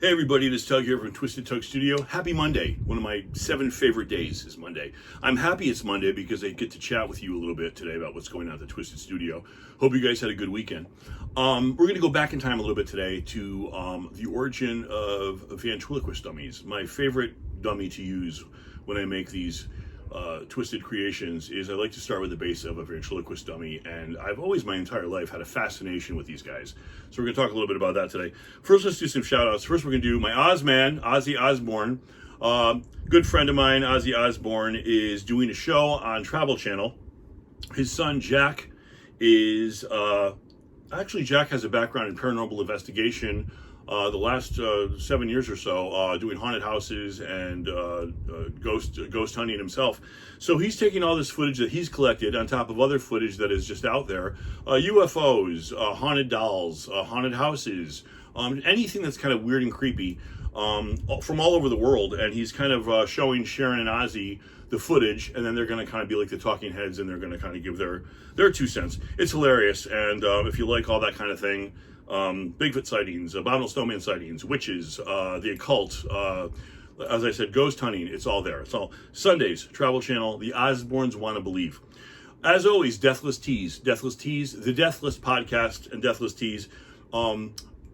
Hey everybody, it is Tug here from Twisted Tug Studio. Happy Monday. One of my 7 favorite days is Monday. I'm happy it's Monday because I get to chat with you a little bit today about what's going on at the Twisted Studio. Hope you guys had a good weekend. We're going to go back in time a little bit today to the origin of ventriloquist dummies. My favorite dummy to use when I make these twisted creations is I like to start with the base of a ventriloquist dummy, and I've always my entire life had a fascination with these guys. So we're going to talk a little bit about that today. First, let's do some shout outs. First, we're going to do my Ozman, Ozzy Osbourne. Good friend of mine, Ozzy Osbourne, is doing a show on Travel Channel. His son, Jack, is actually, Jack has a background in paranormal investigation. The last 7 years or so, doing haunted houses and ghost hunting himself. So he's taking all this footage that he's collected on top of other footage that is just out there, UFOs, haunted dolls, haunted houses, anything that's kind of weird and creepy from all over the world. And he's kind of showing Sharon and Ozzy the footage, and then they're going to kind of be like the talking heads, and they're going to kind of give their 2 cents. It's hilarious, and if you like all that kind of thing, Bigfoot sightings, abominable snowman sightings, witches, the occult, as I said, ghost hunting, it's all there. It's all Sundays, Travel Channel, the Osbournes Want to Believe. As always, Deathless Tees, the Deathless Podcast and Deathless Tees,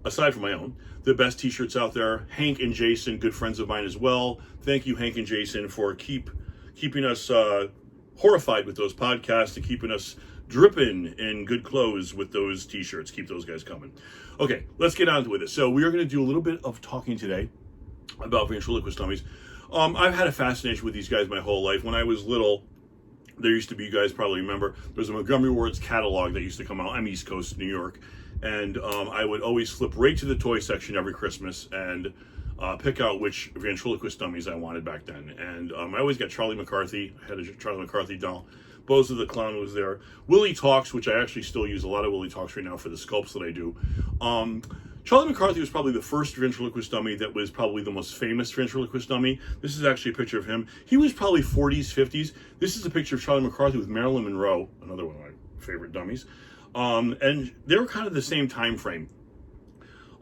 aside from my own, the best t-shirts out there. Hank and Jason, good friends of mine as well. Thank you, Hank and Jason, for keeping us horrified with those podcasts and keeping us dripping in good clothes with those t-shirts. Keep those guys coming. Okay, let's get on with it. So we are going to do a little bit of talking today about ventriloquist dummies. I've had a fascination with these guys my whole life. When I was little, there used to be, you guys probably remember, there's a Montgomery Ward's catalog that used to come out. I'm East Coast, New York. And I would always flip right to the toy section every Christmas and pick out which ventriloquist dummies I wanted back then. And I always got Charlie McCarthy. I had a Charlie McCarthy doll. Bozo the Clown was there. Willie Talks, which I actually still use a lot of Willie Talks right now for the sculpts that I do. Charlie McCarthy was probably the first ventriloquist dummy that was probably the most famous ventriloquist dummy. This is actually a picture of him. He was probably 40s, 50s. This is a picture of Charlie McCarthy with Marilyn Monroe, another one of my favorite dummies. And they were kind of the same time frame.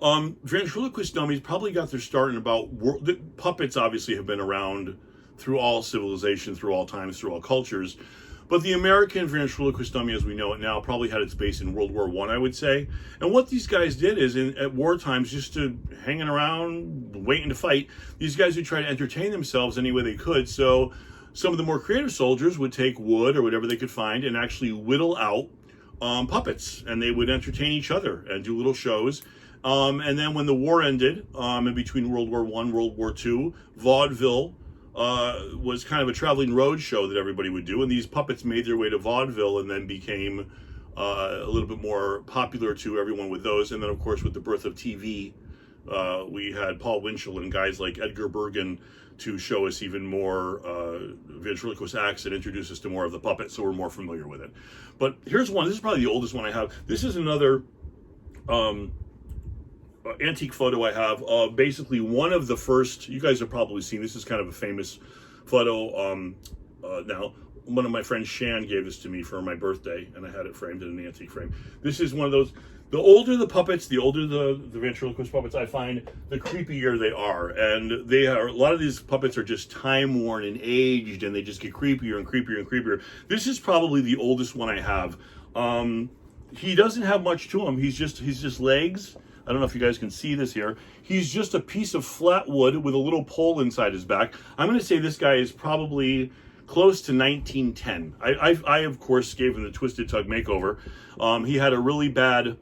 Ventriloquist dummies probably got their start in about... The puppets obviously have been around through all civilization, through all times, through all cultures. But the American ventriloquist dummy, as we know it now, probably had its base in World War I would say. And what these guys did is, at war times, just to hanging around, waiting to fight, these guys would try to entertain themselves any way they could. So some of the more creative soldiers would take wood or whatever they could find and actually whittle out puppets. And they would entertain each other and do little shows. And then when the war ended, in between World War I, World War II, vaudeville was kind of a traveling road show that everybody would do, and these puppets made their way to vaudeville and then became a little bit more popular to everyone with those. And then, of course, with the birth of TV, we had Paul Winchell and guys like Edgar Bergen to show us even more ventriloquist acts and introduce us to more of the puppets, so we're more familiar with it. But here's one. This is probably the oldest one I have. This is another antique photo I have. Basically one of the first, you guys have probably seen, this is kind of a famous photo now. One of my friends, Shan, gave this to me for my birthday, and I had it framed in an antique frame. This is one of those, the older the puppets, the older the ventriloquist puppets, I find, the creepier they are. And they are, a lot of these puppets are just time-worn and aged, and they just get creepier and creepier and creepier. This is probably the oldest one I have. He doesn't have much to him. He's just legs. I don't know if you guys can see this here. He's just a piece of flat wood with a little pole inside his back. I'm going to say this guy is probably close to 1910. I of course, gave him the Twisted Tug makeover. He had a really bad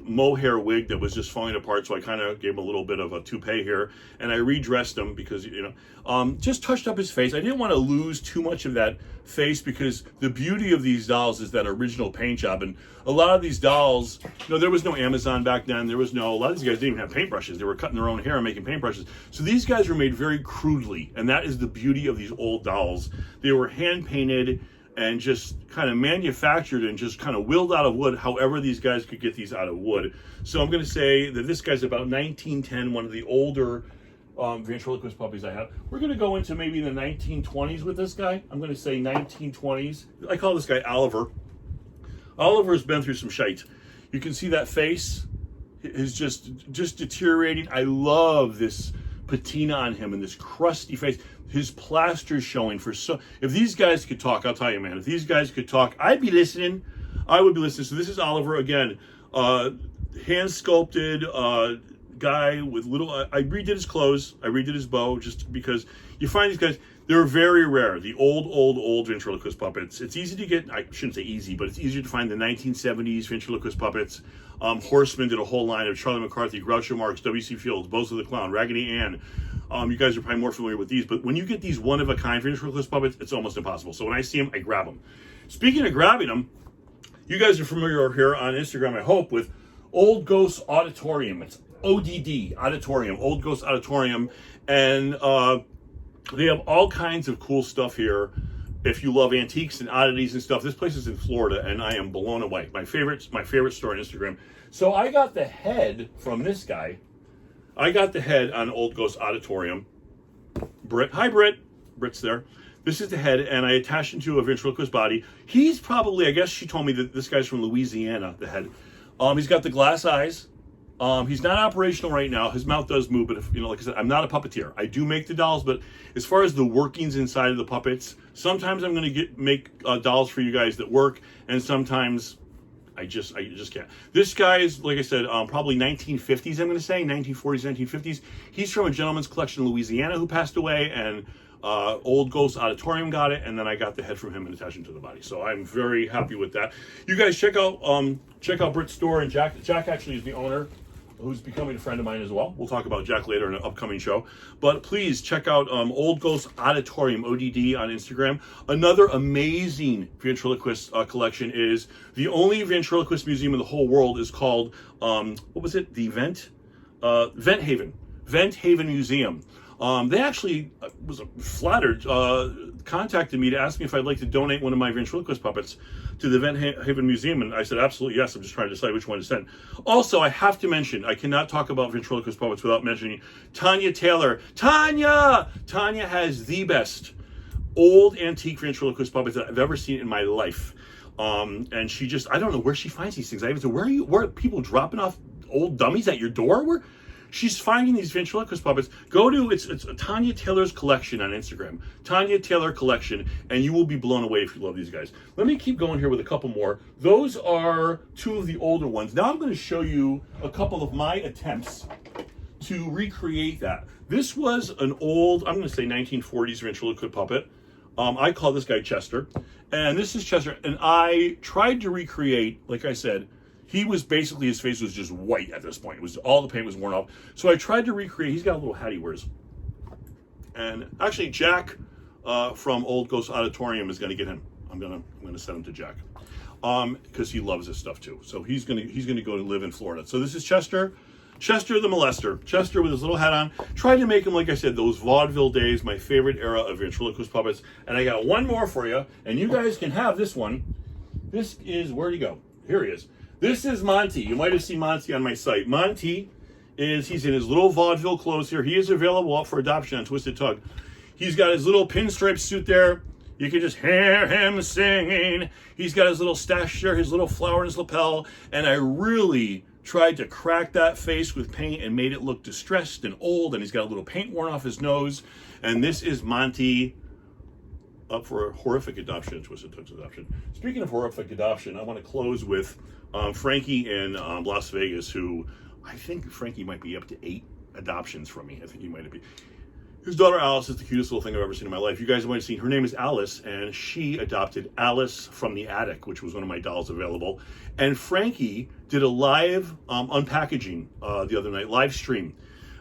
mohair wig that was just falling apart, so I kind of gave him a little bit of a toupee here, and I redressed him because, you know, just touched up his face. I didn't want to lose too much of that face because the beauty of these dolls is that original paint job. And a lot of these dolls, you know, there was no Amazon back then. There was no, a lot of these guys didn't even have paintbrushes. They were cutting their own hair and making paintbrushes. So these guys were made very crudely, and that is the beauty of these old dolls. They were hand painted and just kind of manufactured and just kind of willed out of wood, however these guys could get these out of wood. So I'm going to say that this guy's about 1910, one of the older ventriloquist puppies I have. We're going to go into maybe the 1920s with this guy. I'm going to say 1920s. I call this guy Oliver. Oliver's been through some shite. You can see that face. is just deteriorating. I love this patina on him and this crusty face. His plaster's showing for so. If these guys could talk, I'll tell you, man. If these guys could talk, I'd be listening. I would be listening. So this is Oliver again, hand sculpted guy with little. I redid his clothes. I redid his bow just because you find these guys. They're very rare. The old ventriloquist puppets. It's easy to get. I shouldn't say easy, but it's easier to find the 1970s ventriloquist puppets. Horseman did a whole line of Charlie McCarthy, Groucho Marx, W.C. Fields, Bozo the Clown, Raggedy Ann. You guys are probably more familiar with these, but when you get these one-of-a-kind ventriloquist puppets, it's almost impossible. So when I see them, I grab them. Speaking of grabbing them, you guys are familiar here on Instagram, I hope, with Old Ghost Auditorium. It's ODD, Auditorium, Old Ghost Auditorium, and they have all kinds of cool stuff here. If you love antiques and oddities and stuff, this place is in Florida, and I am blown away. My favorite store on Instagram. So I got the head from this guy. I got the head on Old Ghost Auditorium. Britt, hi Britt. Britt's there. This is the head, and I attached him to a ventriloquist body. He's probably, I guess she told me that this guy's from Louisiana, the head. He's got the glass eyes. He's not operational right now. His mouth does move, but if, like I said, I'm not a puppeteer. I do make the dolls, but as far as the workings inside of the puppets, sometimes I'm going to make dolls for you guys that work, and sometimes I just can't. This guy is, like I said, probably 1950s. I'm going to say 1940s, 1950s. He's from a gentleman's collection in Louisiana who passed away, and Old Ghost Auditorium got it, and then I got the head from him and attached him to the body. So I'm very happy with that. You guys check out Britt's store, and Jack actually is the owner, who's becoming a friend of mine as well. We'll talk about Jack later in an upcoming show. But please check out Old Ghost Auditorium, ODD, on Instagram. Another amazing ventriloquist collection is the only ventriloquist museum in the whole world is called, what was it? The Vent Haven Museum. They actually was flattered, contacted me to ask me if I'd like to donate one of my ventriloquist puppets to the Vent Haven Museum, and I said absolutely yes. I'm just trying to decide which one to send. Also, I have to mention, I cannot talk about ventriloquist puppets without mentioning Tanya Taylor. Tanya has the best old antique ventriloquist puppets that I've ever seen in my life. And she just, I don't know where she finds these things. I even said, where are people dropping off old dummies at your door? She's finding these ventriloquist puppets. Go to, it's Tanya Taylor's collection on Instagram. Tanya Taylor collection, and you will be blown away if you love these guys. Let me keep going here with a couple more. Those are two of the older ones. Now I'm going to show you a couple of my attempts to recreate that. This was an old, I'm going to say 1940s ventriloquist puppet. I call this guy Chester. And this is Chester. And I tried to recreate, like I said, he was basically, his face was just white at this point. It was, all the paint was worn off. So I tried to recreate, he's got a little hat he wears. And actually Jack from Old Ghost Auditorium is gonna get him. I'm gonna send him to Jack. Because he loves this stuff too. So he's gonna go to live in Florida. So this is Chester the molester. Chester with his little hat on. Tried to make him, like I said, those vaudeville days, my favorite era of ventriloquist puppets. And I got one more for you, and you guys can have this one. This is, where'd he go? Here he is. This is Monty. You might have seen Monty on my site. Monty he's in his little vaudeville clothes here. He is available up for adoption on Twisted Tug. He's got his little pinstripe suit there. You can just hear him singing. He's got his little stash there, his little flower in his lapel. And I really tried to crack that face with paint and made it look distressed and old. And he's got a little paint worn off his nose. And this is Monty up for a horrific adoption, Twisted Tug's adoption. Speaking of horrific adoption, I want to close with Frankie in Las Vegas, who I think Frankie might be up to 8 adoptions from me. I think he might be. His daughter Alice is the cutest little thing I've ever seen in my life. You guys might have seen, her name is Alice, and she adopted Alice from the Attic, which was one of my dolls available. And Frankie did a live unpackaging the other night, live stream.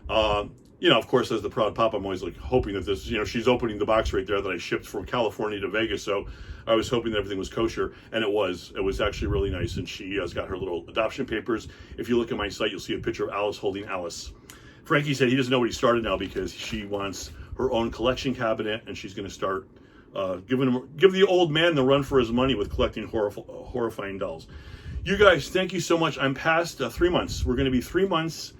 Of course, as the proud pop, I'm always like hoping that this, she's opening the box right there that I shipped from California to Vegas. So I was hoping that everything was kosher, and it was. It was actually really nice. And she has got her little adoption papers. If you look at my site, you'll see a picture of Alice holding Alice. Frankie said he doesn't know what he started now because she wants her own collection cabinet, and she's going to start give the old man the run for his money with collecting horrifying dolls. You guys, thank you so much. I'm past 3 months. We're going to be 3 months.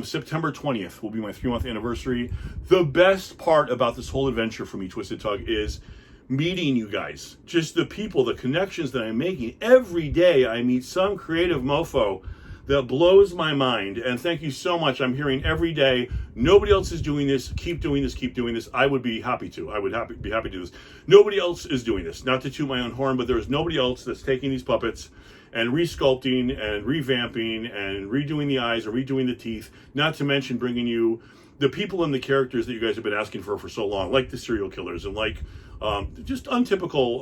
September 20th will be my 3-month anniversary. The best part about this whole adventure for me, Twisted Tug, is meeting you guys. Just the people, the connections that I'm making. Every day I meet some creative mofo that blows my mind. And thank you so much. I'm hearing every day, nobody else is doing this. Keep doing this. Keep doing this. I would be happy to. I would be happy to do this. Nobody else is doing this. Not to toot my own horn, but there is nobody else that's taking these puppets and resculpting and revamping and redoing the eyes and redoing the teeth, not to mention bringing you the people and the characters that you guys have been asking for so long, like the serial killers and like just untypical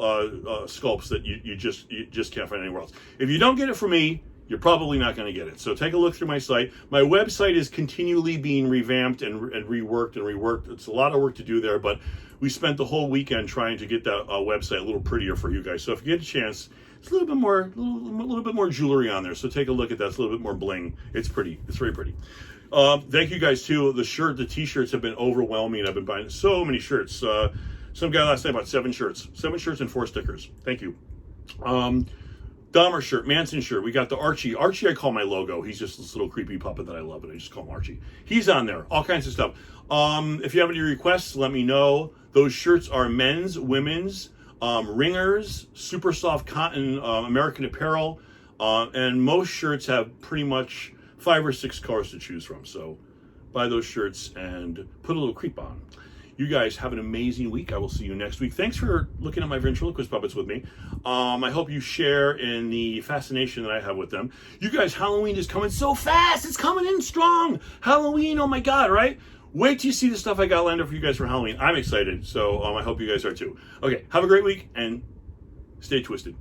sculpts that you just can't find anywhere else. If you don't get it from me, you're probably not going to get it. So take a look through my site. My website is continually being revamped and reworked. It's a lot of work to do there, but we spent the whole weekend trying to get that website a little prettier for you guys. So if you get a chance, it's a little bit more jewelry on there. So take a look at that. It's a little bit more bling. It's pretty. It's very pretty. Thank you guys too. The t-shirts have been overwhelming. I've been buying so many shirts. Some guy last night bought 7 shirts and 4 stickers. Thank you. Dahmer shirt, Manson shirt. We got the Archie. Archie I call my logo. He's just this little creepy puppet that I love, and I just call him Archie. He's on there. All kinds of stuff. If you have any requests, let me know. Those shirts are men's, women's, ringers, super soft cotton, American Apparel, and most shirts have pretty much 5 or 6 colors to choose from. So buy those shirts and put a little creep on. You guys have an amazing week. I will see you next week. Thanks for looking at my ventriloquist puppets with me. I hope you share in the fascination that I have with them. You guys, Halloween is coming so fast. It's coming in strong. Halloween, oh my God, right? Wait till you see the stuff I got lined up for you guys for Halloween. I'm excited. So I hope you guys are too. Okay, have a great week and stay twisted.